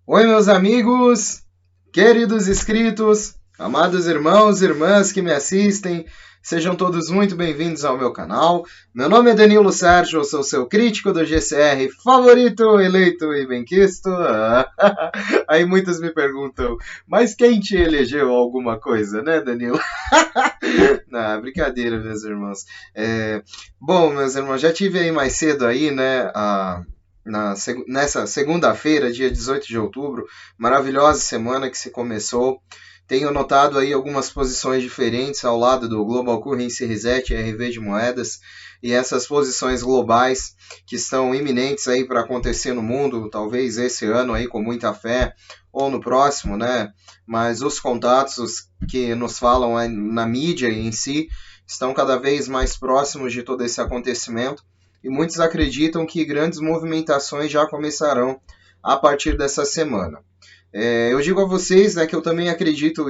Oi, meus amigos, queridos inscritos, amados irmãos e irmãs que me assistem, sejam todos muito bem-vindos ao meu canal. Meu nome é Danilo Sérgio, eu sou seu crítico do GCR favorito, eleito e benquisto. Aí muitos me perguntam, mas quem te elegeu alguma coisa, né, Danilo? Não, brincadeira, meus irmãos. Bom, meus irmãos, já tive aí mais cedo aí, né, nessa segunda-feira, dia 18 de outubro, maravilhosa semana que se começou. Tenho notado aí algumas posições diferentes ao lado do Global Currency Reset, RV de moedas, e essas posições globais que estão iminentes aí para acontecer no mundo, talvez esse ano aí com muita fé, ou no próximo, né? Mas os contatos que nos falam aí na mídia em si estão cada vez mais próximos de todo esse acontecimento, e muitos acreditam que grandes movimentações já começarão a partir dessa semana. Eu digo a vocês, né, que eu também acredito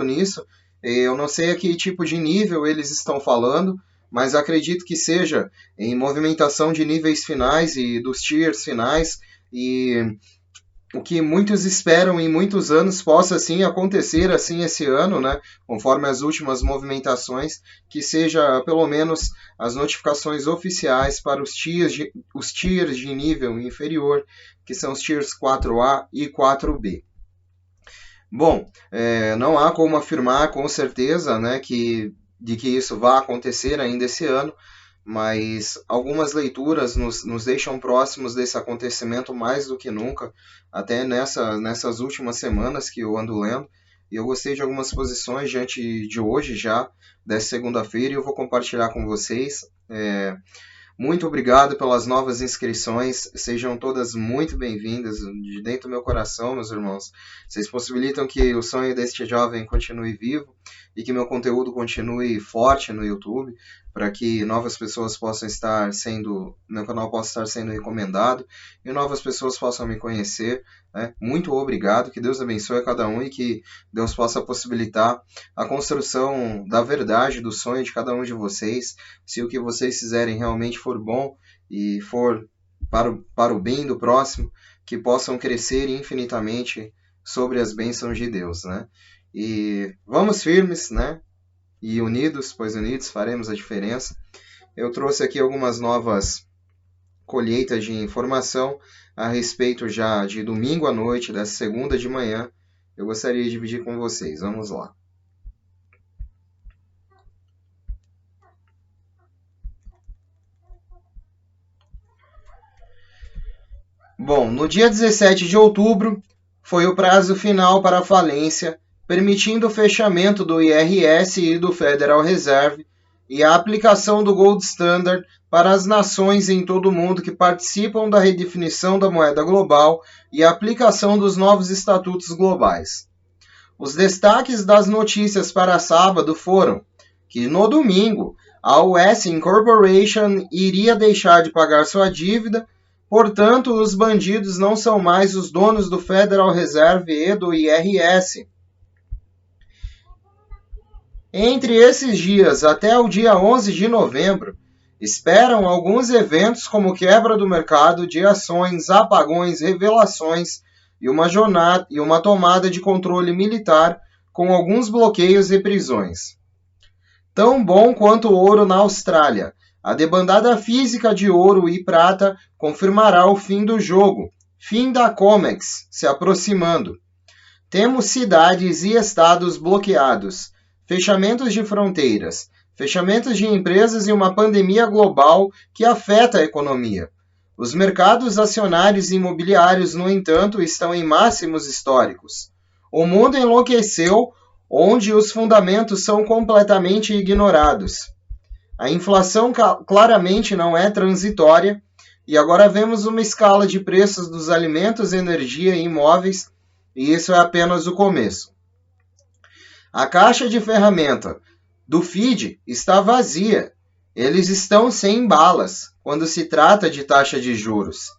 nisso. Eu não sei a que tipo de nível eles estão falando, mas acredito que seja em movimentação de níveis finais e dos tiers finais, e o que muitos esperam em muitos anos possa sim acontecer assim esse ano, né? Conforme as últimas movimentações, que seja pelo menos as notificações oficiais para os tiers de nível inferior, que são os tiers 4A e 4B. Bom, não há como afirmar com certeza, né, de que isso vai acontecer ainda esse ano, mas algumas leituras nos deixam próximos desse acontecimento mais do que nunca, até nessas últimas semanas que eu ando lendo, e eu gostei de algumas posições diante de hoje já, dessa segunda-feira, e eu vou compartilhar com vocês. Muito obrigado pelas novas inscrições, sejam todas muito bem-vindas, de dentro do meu coração, meus irmãos. Vocês possibilitam que o sonho deste jovem continue vivo e que meu conteúdo continue forte no YouTube, para que novas pessoas possam meu canal possa estar sendo recomendado e novas pessoas possam me conhecer, né? Muito obrigado, que Deus abençoe a cada um e que Deus possa possibilitar a construção da verdade, do sonho de cada um de vocês. Se o que vocês fizerem realmente for bom e for para o bem do próximo, que possam crescer infinitamente sobre as bênçãos de Deus, né? E vamos firmes, né? E unidos, pois unidos faremos a diferença. Eu trouxe aqui algumas novas colheitas de informação a respeito já de domingo à noite, dessa segunda de manhã. Eu gostaria de dividir com vocês. Vamos lá. Bom, no dia 17 de outubro foi o prazo final para a falência, permitindo o fechamento do IRS e do Federal Reserve e a aplicação do Gold Standard para as nações em todo o mundo que participam da redefinição da moeda global e a aplicação dos novos estatutos globais. Os destaques das notícias para sábado foram que, no domingo, a US Incorporation iria deixar de pagar sua dívida. Portanto, os bandidos não são mais os donos do Federal Reserve e do IRS. Entre esses dias até o dia 11 de novembro, esperam alguns eventos como quebra do mercado de ações, apagões, revelações e uma tomada de controle militar com alguns bloqueios e prisões. Tão bom quanto o ouro na Austrália. A debandada física de ouro e prata confirmará o fim do jogo, fim da COMEX se aproximando. Temos cidades e estados bloqueados, fechamentos de fronteiras, fechamentos de empresas e uma pandemia global que afeta a economia. Os mercados acionários e imobiliários, no entanto, estão em máximos históricos. O mundo enlouqueceu, onde os fundamentos são completamente ignorados. A inflação claramente não é transitória e agora vemos uma escala de preços dos alimentos, energia e imóveis, e isso é apenas o começo. A caixa de ferramenta do FID está vazia. Eles estão sem balas quando se trata de taxa de juros.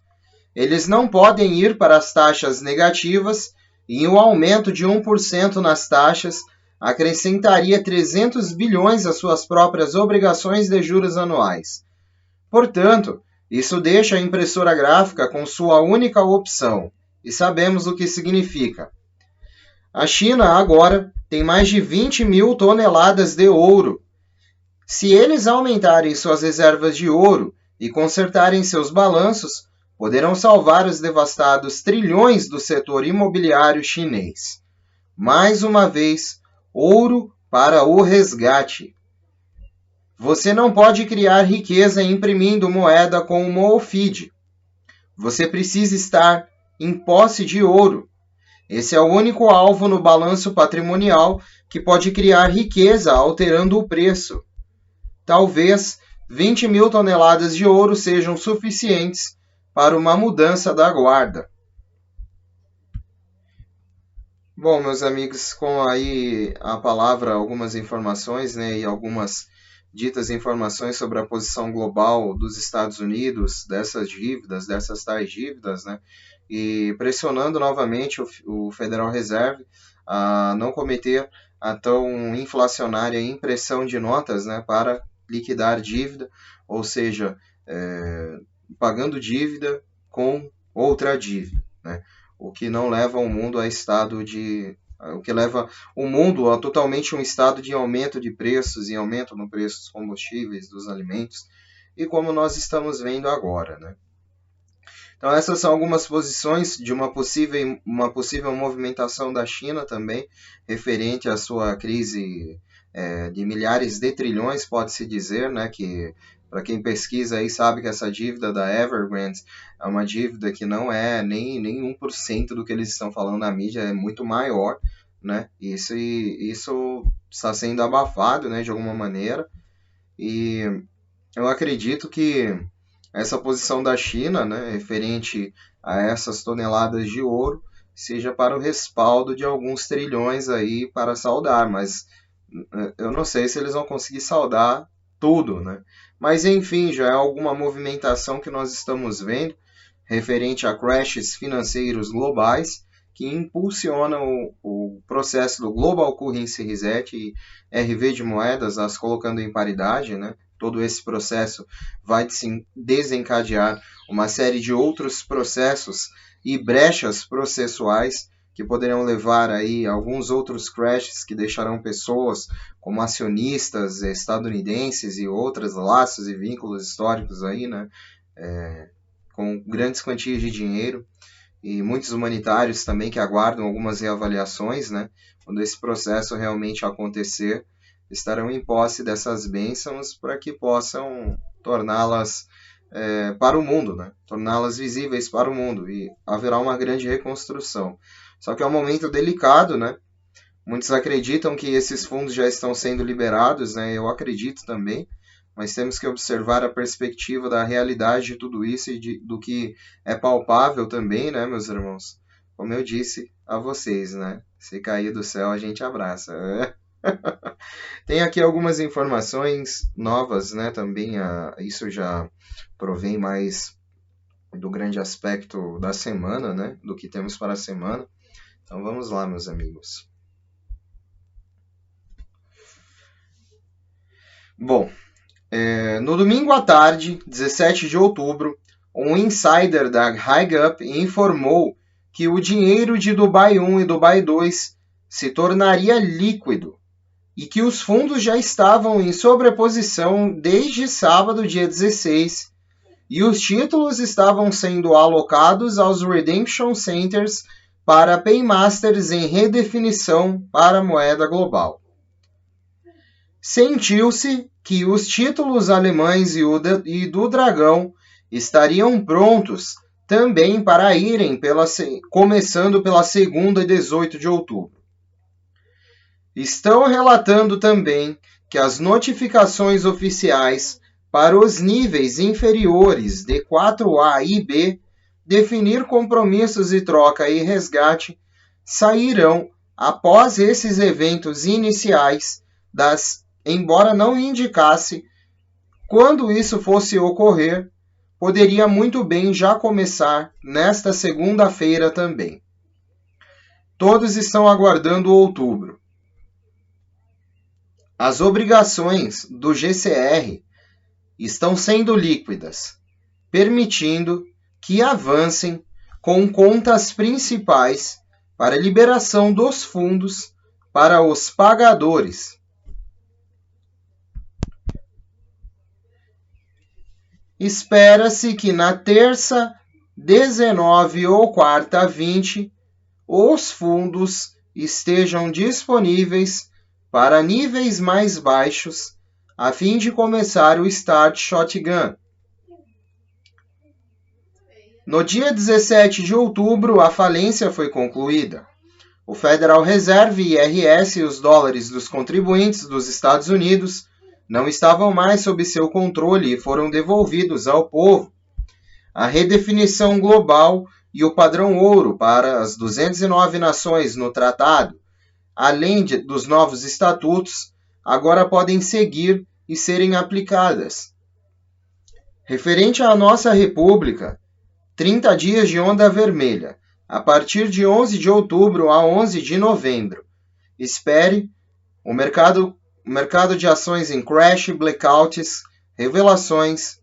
Eles não podem ir para as taxas negativas e um aumento de 1% nas taxas acrescentaria 300 bilhões às suas próprias obrigações de juros anuais. Portanto, isso deixa a impressora gráfica com sua única opção, e sabemos o que significa. A China agora tem mais de 20 mil toneladas de ouro. Se eles aumentarem suas reservas de ouro e consertarem seus balanços, poderão salvar os devastados trilhões do setor imobiliário chinês. Mais uma vez, ouro para o resgate. Você não pode criar riqueza imprimindo moeda com uma OFID. Você precisa estar em posse de ouro. Esse é o único alvo no balanço patrimonial que pode criar riqueza alterando o preço. Talvez 20 mil toneladas de ouro sejam suficientes para uma mudança da guarda. Bom, meus amigos, com aí a palavra, algumas informações, né, e algumas ditas informações sobre a posição global dos Estados Unidos, dessas tais dívidas, né, e pressionando novamente o Federal Reserve a não cometer a tão inflacionária impressão de notas, né, para liquidar dívida, ou seja, pagando dívida com outra dívida, né, o que não leva o mundo a estado de... o que leva o mundo a totalmente um estado de aumento de preços e aumento no preço dos combustíveis, dos alimentos, e como nós estamos vendo agora, né? Então essas são algumas posições de uma possível movimentação da China também, referente à sua crise de milhares de trilhões, pode-se dizer, né, que para quem pesquisa aí sabe que essa dívida da Evergrande é uma dívida que não é nem 1% do que eles estão falando na mídia, é muito maior, né? Isso está sendo abafado, né, de alguma maneira, e eu acredito que essa posição da China, né, referente a essas toneladas de ouro, seja para o respaldo de alguns trilhões aí para saldar, mas eu não sei se eles vão conseguir saldar tudo, né? Mas enfim, já é alguma movimentação que nós estamos vendo referente a crashes financeiros globais que impulsionam o processo do Global Currency Reset e RV de moedas, as colocando em paridade, né? Todo esse processo vai desencadear uma série de outros processos e brechas processuais que poderão levar aí a alguns outros crashes que deixarão pessoas como acionistas estadunidenses e outros laços e vínculos históricos aí, né, com grandes quantias de dinheiro, e muitos humanitários também que aguardam algumas reavaliações, né, quando esse processo realmente acontecer, estarão em posse dessas bênçãos para que possam torná-las para o mundo, né, torná-las visíveis para o mundo, e haverá uma grande reconstrução. Só que é um momento delicado, né? Muitos acreditam que esses fundos já estão sendo liberados, né? Eu acredito também, mas temos que observar a perspectiva da realidade de tudo isso e do que é palpável também, né, meus irmãos? Como eu disse a vocês, né? Se cair do céu, a gente abraça. Tem aqui algumas informações novas, né? Também isso já provém mais do grande aspecto da semana, né? Do que temos para a semana. Então vamos lá, meus amigos. Bom, no domingo à tarde, 17 de outubro, um insider da Higup informou que o dinheiro de Dubai 1 e Dubai 2 se tornaria líquido e que os fundos já estavam em sobreposição desde sábado, dia 16, e os títulos estavam sendo alocados aos Redemption Centers para Paymasters em redefinição para a moeda global. Sentiu-se que os títulos alemães e do Dragão estariam prontos também para irem começando pela segunda, 18 de outubro. Estão relatando também que as notificações oficiais para os níveis inferiores de 4A e B definir compromissos de troca e resgate sairão após esses eventos iniciais, embora não indicasse quando isso fosse ocorrer, poderia muito bem já começar nesta segunda-feira também. Todos estão aguardando outubro. As obrigações do GCR estão sendo líquidas, permitindo que avancem com contas principais para liberação dos fundos para os pagadores. Espera-se que na terça 19 ou quarta 20, os fundos estejam disponíveis para níveis mais baixos, a fim de começar o Start Shotgun. No dia 17 de outubro, a falência foi concluída. O Federal Reserve, IRS, e os dólares dos contribuintes dos Estados Unidos não estavam mais sob seu controle e foram devolvidos ao povo. A redefinição global e o padrão ouro para as 209 nações no tratado, além dos novos estatutos, agora podem seguir e serem aplicadas. Referente à nossa República, 30 dias de onda vermelha, a partir de 11 de outubro a 11 de novembro. Espere o mercado de ações em crash, blackouts, revelações,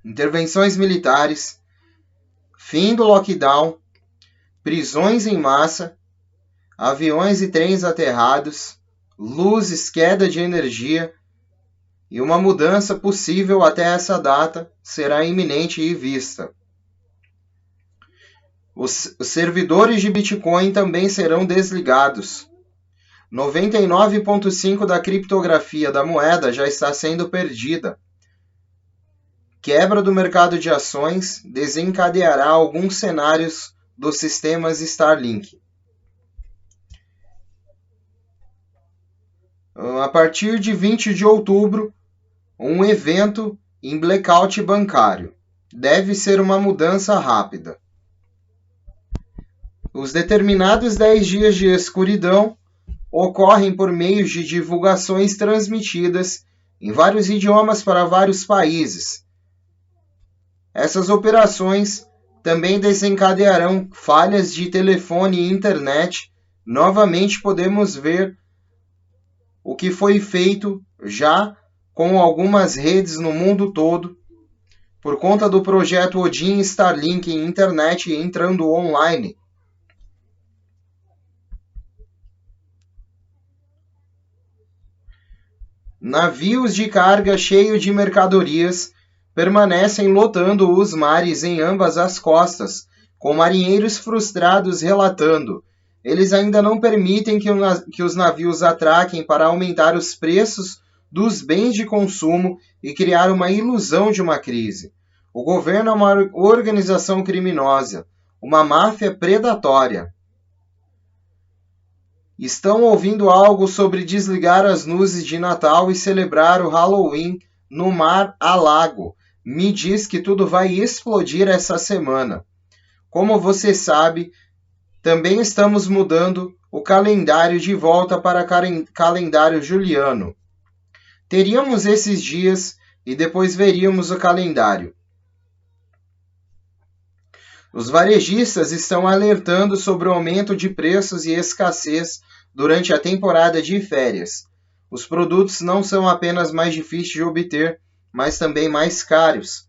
intervenções militares, fim do lockdown, prisões em massa, aviões e trens aterrados, luzes, queda de energia, e uma mudança possível até essa data será iminente e vista. Os servidores de Bitcoin também serão desligados. 99,5% da criptografia da moeda já está sendo perdida. Quebra do mercado de ações desencadeará alguns cenários dos sistemas Starlink. A partir de 20 de outubro, um evento em blackout bancário. Deve ser uma mudança rápida. Os determinados 10 dias de escuridão ocorrem por meio de divulgações transmitidas em vários idiomas para vários países. Essas operações também desencadearão falhas de telefone e internet. Novamente podemos ver o que foi feito já com algumas redes no mundo todo, por conta do projeto Odin Starlink em internet entrando online. Navios de carga cheios de mercadorias permanecem lotando os mares em ambas as costas, com marinheiros frustrados relatando: eles ainda não permitem que os navios atraquem para aumentar os preços dos bens de consumo e criar uma ilusão de uma crise. O governo é uma organização criminosa, uma máfia predatória. Estão ouvindo algo sobre desligar as luzes de Natal e celebrar o Halloween no Mar-a-Lago. Me diz que tudo vai explodir essa semana. Como você sabe, também estamos mudando o calendário de volta para calendário juliano. Teríamos esses dias e depois veríamos o calendário. Os varejistas estão alertando sobre o aumento de preços e escassez durante a temporada de férias. Os produtos não são apenas mais difíceis de obter, mas também mais caros.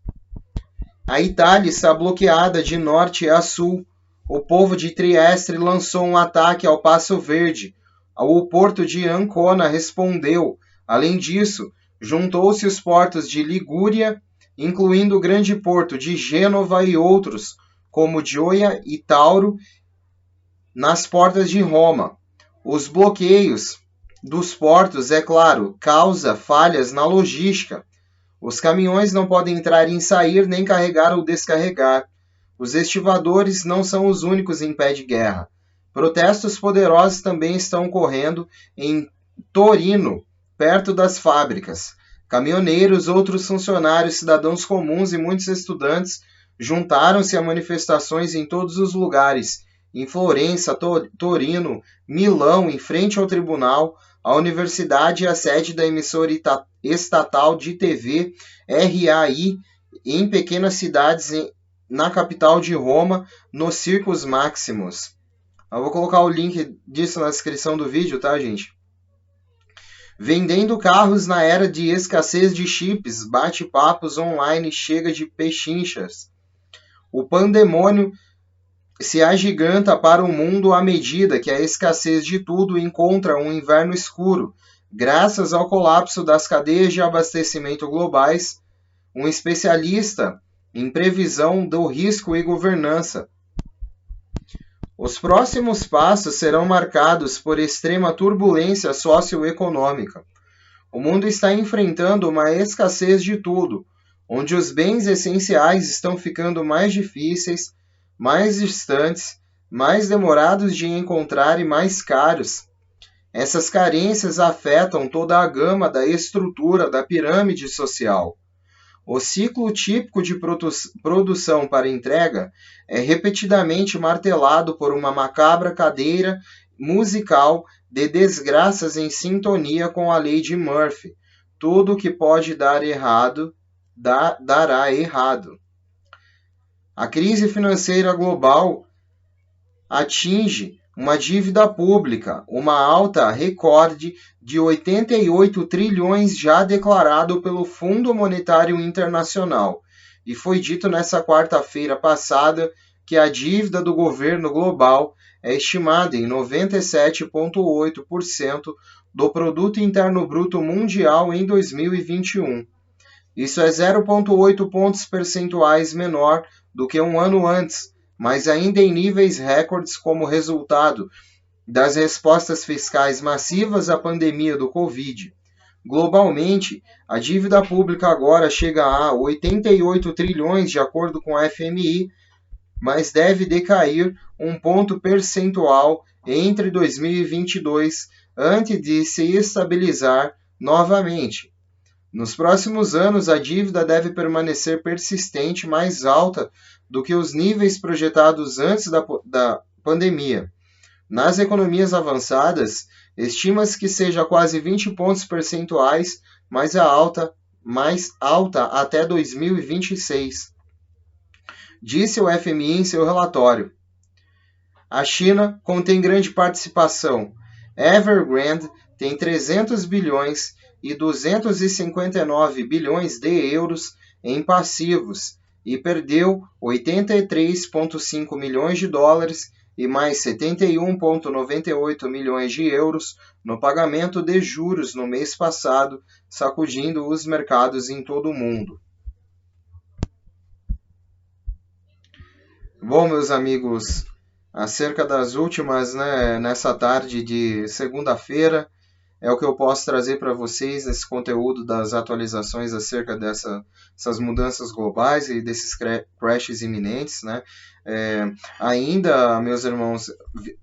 A Itália está bloqueada de norte a sul. O povo de Trieste lançou um ataque ao Passo Verde. O porto de Ancona respondeu. Além disso, juntou-se os portos de Ligúria, incluindo o grande porto de Gênova e outros, como Gioia e Tauro, nas portas de Roma. Os bloqueios dos portos, é claro, causa falhas na logística. Os caminhões não podem entrar e sair, nem carregar ou descarregar. Os estivadores não são os únicos em pé de guerra. Protestos poderosos também estão ocorrendo em Torino, perto das fábricas. Caminhoneiros, outros funcionários, cidadãos comuns e muitos estudantes juntaram-se a manifestações em todos os lugares, em Florença, Torino, Milão, em frente ao tribunal, a universidade e a sede da emissora estatal de TV RAI, em pequenas cidades na capital de Roma, nos Circos Maximus. Eu vou colocar o link disso na descrição do vídeo, tá, gente? Vendendo carros na era de escassez de chips, bate-papos online chega de pechinchas. O pandemônio se agiganta para o mundo à medida que a escassez de tudo encontra um inverno escuro, graças ao colapso das cadeias de abastecimento globais. Um especialista em previsão do risco e governança. Os próximos passos serão marcados por extrema turbulência socioeconômica. O mundo está enfrentando uma escassez de tudo, onde os bens essenciais estão ficando mais difíceis, mais distantes, mais demorados de encontrar e mais caros. Essas carências afetam toda a gama da estrutura da pirâmide social. O ciclo típico de produção para entrega é repetidamente martelado por uma macabra cadeira musical de desgraças em sintonia com a lei de Murphy. Tudo que pode dar errado, dará errado. A crise financeira global atinge uma dívida pública, uma alta recorde de 88 trilhões já declarado pelo Fundo Monetário Internacional. E foi dito nessa quarta-feira passada que a dívida do governo global é estimada em 97,8% do Produto Interno Bruto Mundial em 2021. Isso é 0,8 pontos percentuais menor do que um ano antes, mas ainda em níveis recordes como resultado das respostas fiscais massivas à pandemia do Covid. Globalmente, a dívida pública agora chega a 88 trilhões, de acordo com a FMI, mas deve decair um ponto percentual entre 2022, antes de se estabilizar novamente. Nos próximos anos, a dívida deve permanecer persistente, mais alta do que os níveis projetados antes da pandemia. Nas economias avançadas, estima-se que seja quase 20 pontos percentuais mais alta até 2026, disse o FMI em seu relatório. A China contém grande participação. Evergrande tem 300 bilhões e 259 bilhões de euros em passivos e perdeu 83,5 milhões de dólares e mais 71,98 milhões de euros no pagamento de juros no mês passado, sacudindo os mercados em todo o mundo. Bom, meus amigos, acerca das últimas, nessa tarde de segunda-feira, é o que eu posso trazer para vocês nesse conteúdo das atualizações acerca dessas mudanças globais e desses crashes iminentes, né? Ainda, meus irmãos,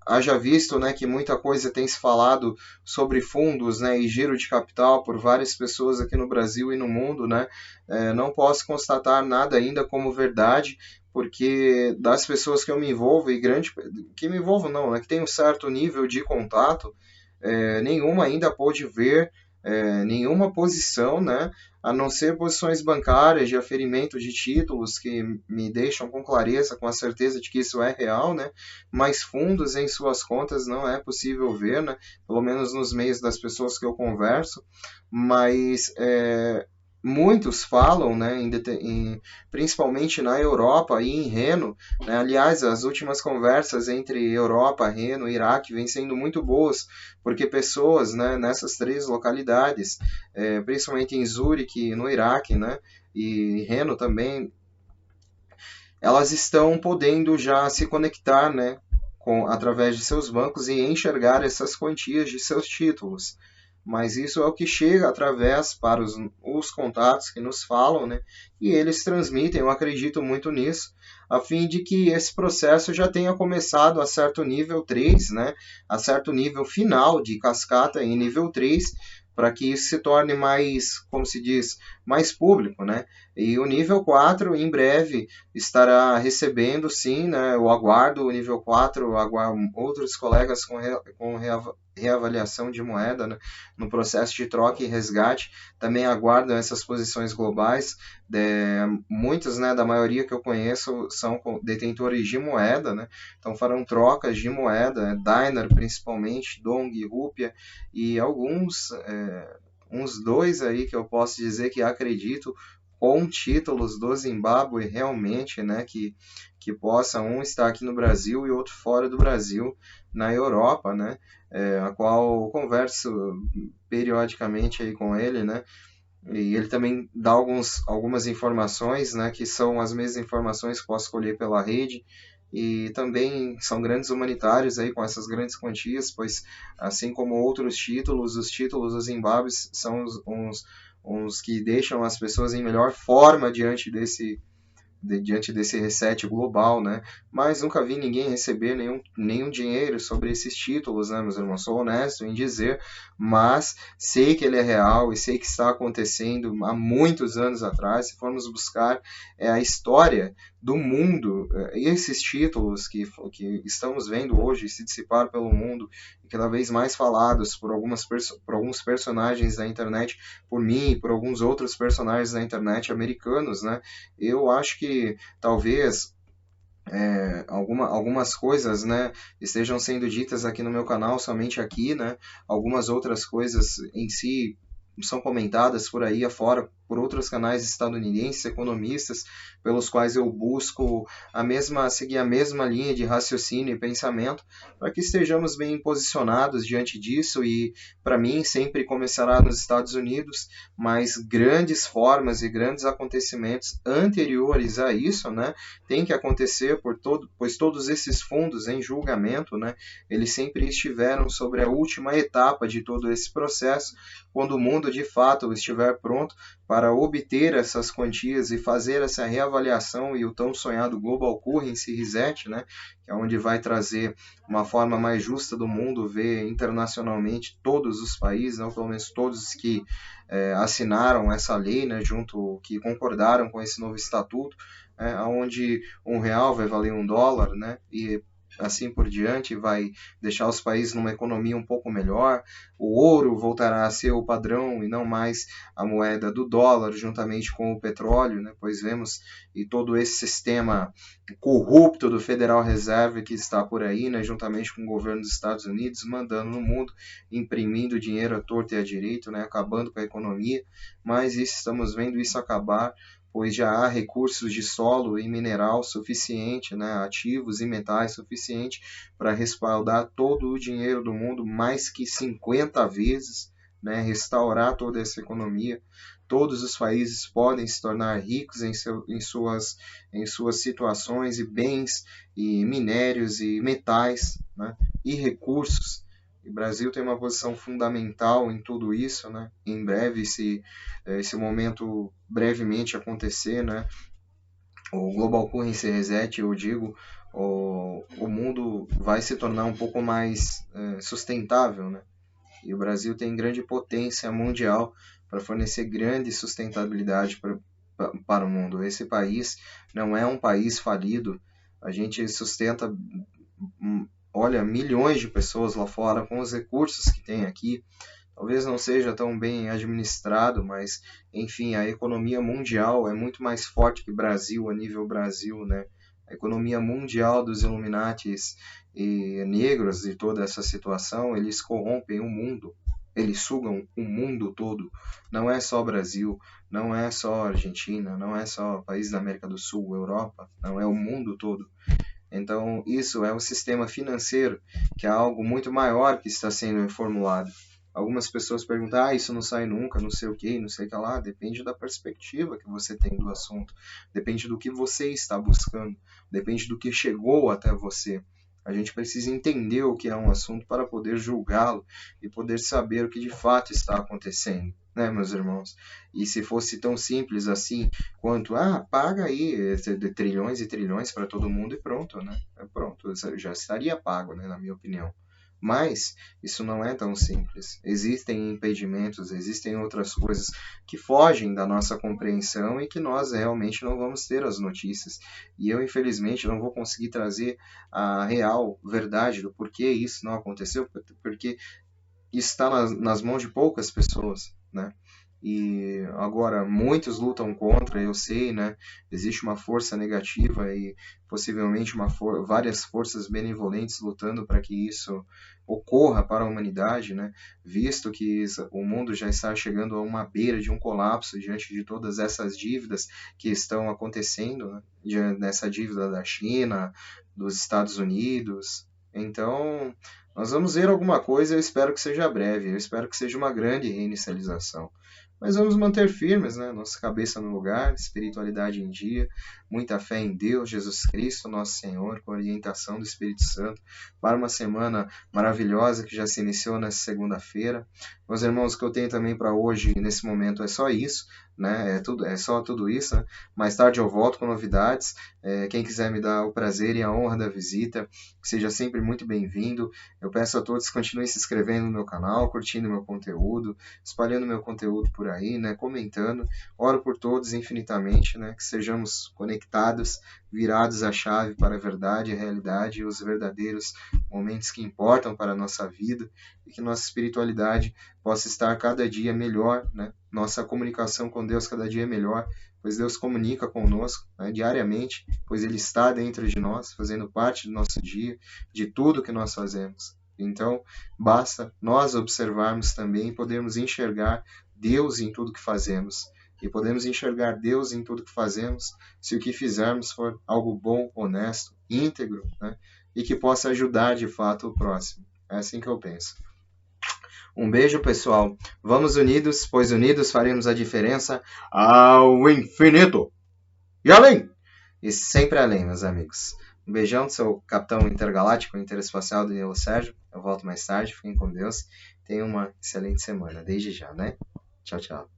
haja visto, né, que muita coisa tem se falado sobre fundos, né, e giro de capital por várias pessoas aqui no Brasil e no mundo, né? Não posso constatar nada ainda como verdade, porque das pessoas que eu me envolvo, que tem um certo nível de contato, nenhuma ainda pôde ver nenhuma posição, né, a não ser posições bancárias de aferimento de títulos que me deixam com clareza, com a certeza de que isso é real, né, mas fundos em suas contas não é possível ver, né, pelo menos nos meios das pessoas que eu converso, mas muitos falam, né, principalmente na Europa e em Reno, né, aliás, as últimas conversas entre Europa, Reno e Iraque vêm sendo muito boas, porque pessoas, né, nessas três localidades, principalmente em Zurique, no Iraque, né, e Reno também, elas estão podendo já se conectar, né, através de seus bancos e enxergar essas quantias de seus títulos. Mas isso é o que chega através para os contatos que nos falam, né? E eles transmitem, eu acredito muito nisso, a fim de que esse processo já tenha começado a certo nível 3, né? A certo nível final de cascata em nível 3, para que isso se torne mais, como se diz, mais público, né? E o nível 4, em breve, estará recebendo, sim, né? Eu aguardo o nível 4, aguardo outros colegas com reavaliação de moeda, né, no processo de troca e resgate, também aguardam essas posições globais. Muitos, né, da maioria que eu conheço são detentores de moeda, né, então farão trocas de moeda, Dinar principalmente, Dong, Rúpia, e alguns, uns dois aí que eu posso dizer que acredito com títulos do Zimbábue realmente, né, que possa um estar aqui no Brasil e outro fora do Brasil, na Europa, né, a qual eu converso periodicamente aí com ele, né, e ele também dá algumas informações, né, que são as mesmas informações que posso colher pela rede, e também são grandes humanitários aí com essas grandes quantias, pois assim como outros títulos, os títulos do Zimbábue são uns que deixam as pessoas em melhor forma diante desse reset global, né? Mas nunca vi ninguém receber nenhum dinheiro sobre esses títulos, né, meus irmãos? Sou honesto em dizer, mas sei que ele é real e sei que está acontecendo há muitos anos atrás. Se formos buscar a história do mundo, esses títulos que estamos vendo hoje se dissipar pelo mundo e cada vez mais falados por alguns personagens da internet, por mim e por alguns outros personagens da internet americanos, né? Eu acho que talvez algumas coisas, né, estejam sendo ditas aqui no meu canal, somente aqui, né? Algumas outras coisas em si são comentadas por aí afora por outros canais estadunidenses, economistas, pelos quais eu busco seguir a mesma linha de raciocínio e pensamento, para que estejamos bem posicionados diante disso. E para mim sempre começará nos Estados Unidos, mas grandes formas e grandes acontecimentos anteriores a isso, né, tem que acontecer pois todos esses fundos em julgamento, né, eles sempre estiveram sobre a última etapa de todo esse processo, quando o mundo de fato estiver pronto para obter essas quantias e fazer essa reavaliação e o tão sonhado Global Currency Reset, né, que é onde vai trazer uma forma mais justa do mundo, ver internacionalmente todos os países, ou pelo menos todos que assinaram essa lei, né, que concordaram com esse novo estatuto, onde R$ 1 vai valer $1, né, e assim por diante, vai deixar os países numa economia um pouco melhor. O ouro voltará a ser o padrão e não mais a moeda do dólar, juntamente com o petróleo, né? Pois vemos e todo esse sistema corrupto do Federal Reserve que está por aí, né? Juntamente com o governo dos Estados Unidos, mandando no mundo, imprimindo dinheiro à torta e à direita, né? Acabando com a economia. Mas estamos vendo isso acabar, pois já há recursos de solo e mineral suficiente, né, ativos e metais suficiente para respaldar todo o dinheiro do mundo, mais que 50 vezes, né, restaurar toda essa economia. Todos os países podem se tornar ricos em suas situações e bens e minérios e metais, né, e recursos. O Brasil tem uma posição fundamental em tudo isso, né? Em breve, se esse momento brevemente acontecer, né? O Global Currency Reset, eu digo, o mundo vai se tornar um pouco mais sustentável, né? E o Brasil tem grande potência mundial para fornecer grande sustentabilidade para o mundo. Esse país não é um país falido. A gente sustenta, olha, milhões de pessoas lá fora com os recursos que tem aqui. Talvez não seja tão bem administrado, mas, enfim, a economia mundial é muito mais forte que o Brasil, a nível Brasil, né? A economia mundial dos Illuminatis e negros e toda essa situação, eles corrompem o mundo, eles sugam o mundo todo. Não é só Brasil, não é só Argentina, não é só países da América do Sul, Europa, não é o mundo todo. Então, isso é um sistema financeiro, que é algo muito maior que está sendo reformulado. Algumas pessoas perguntam, isso não sai nunca, não sei o que, não sei o que lá. Depende da perspectiva que você tem do assunto. Depende do que você está buscando. Depende do que chegou até você. A gente precisa entender o que é um assunto para poder julgá-lo e poder saber o que de fato está acontecendo, né, meus irmãos? E se fosse tão simples assim quanto, paga aí trilhões e trilhões para todo mundo e pronto, né? Pronto, já estaria pago, né, na minha opinião. Mas isso não é tão simples. Existem impedimentos, existem outras coisas que fogem da nossa compreensão e que nós realmente não vamos ter as notícias. E eu, infelizmente, não vou conseguir trazer a real verdade do porquê isso não aconteceu, porque está nas mãos de poucas pessoas, né? e agora muitos lutam contra, eu sei, né? Existe uma força negativa e possivelmente várias forças benevolentes lutando para que isso ocorra para a humanidade, né? Visto que o mundo já está chegando a uma beira de um colapso diante de todas essas dívidas que estão acontecendo, né? Nessa dívida da China, dos Estados Unidos. Então, nós vamos ver alguma coisa, eu espero que seja breve, eu espero que seja uma grande reinicialização. Mas vamos manter firmes, né? Nossa cabeça no lugar, espiritualidade em dia, muita fé em Deus, Jesus Cristo, nosso Senhor, com a orientação do Espírito Santo, para uma semana maravilhosa que já se iniciou nessa segunda-feira. Meus irmãos, o que eu tenho também para hoje, nesse momento, é só isso, né? É só tudo isso, né? Mais tarde eu volto com novidades. Quem quiser me dar o prazer e a honra da visita, seja sempre muito bem-vindo. Eu peço a todos que continuem se inscrevendo no meu canal, curtindo meu conteúdo, espalhando meu conteúdo por aí, né? Comentando. Oro por todos infinitamente, né? Que sejamos conectados, virados a chave para a verdade, a realidade e os verdadeiros momentos que importam para a nossa vida e que nossa espiritualidade possa estar cada dia melhor, né? Nossa comunicação com Deus cada dia é melhor, pois Deus comunica conosco, né, diariamente, pois Ele está dentro de nós, fazendo parte do nosso dia, de tudo que nós fazemos. Então, basta nós observarmos também e podermos enxergar Deus em tudo que fazemos. E podemos enxergar Deus em tudo que fazemos se o que fizermos for algo bom, honesto, íntegro, né, e que possa ajudar de fato o próximo. É assim que eu penso. Um beijo, pessoal. Vamos unidos, pois unidos faremos a diferença ao infinito e além. E sempre além, meus amigos. Um beijão do seu capitão intergaláctico, interespacial, Danilo Sérgio. Eu volto mais tarde. Fiquem com Deus. Tenham uma excelente semana. Desde já, né? Tchau, tchau.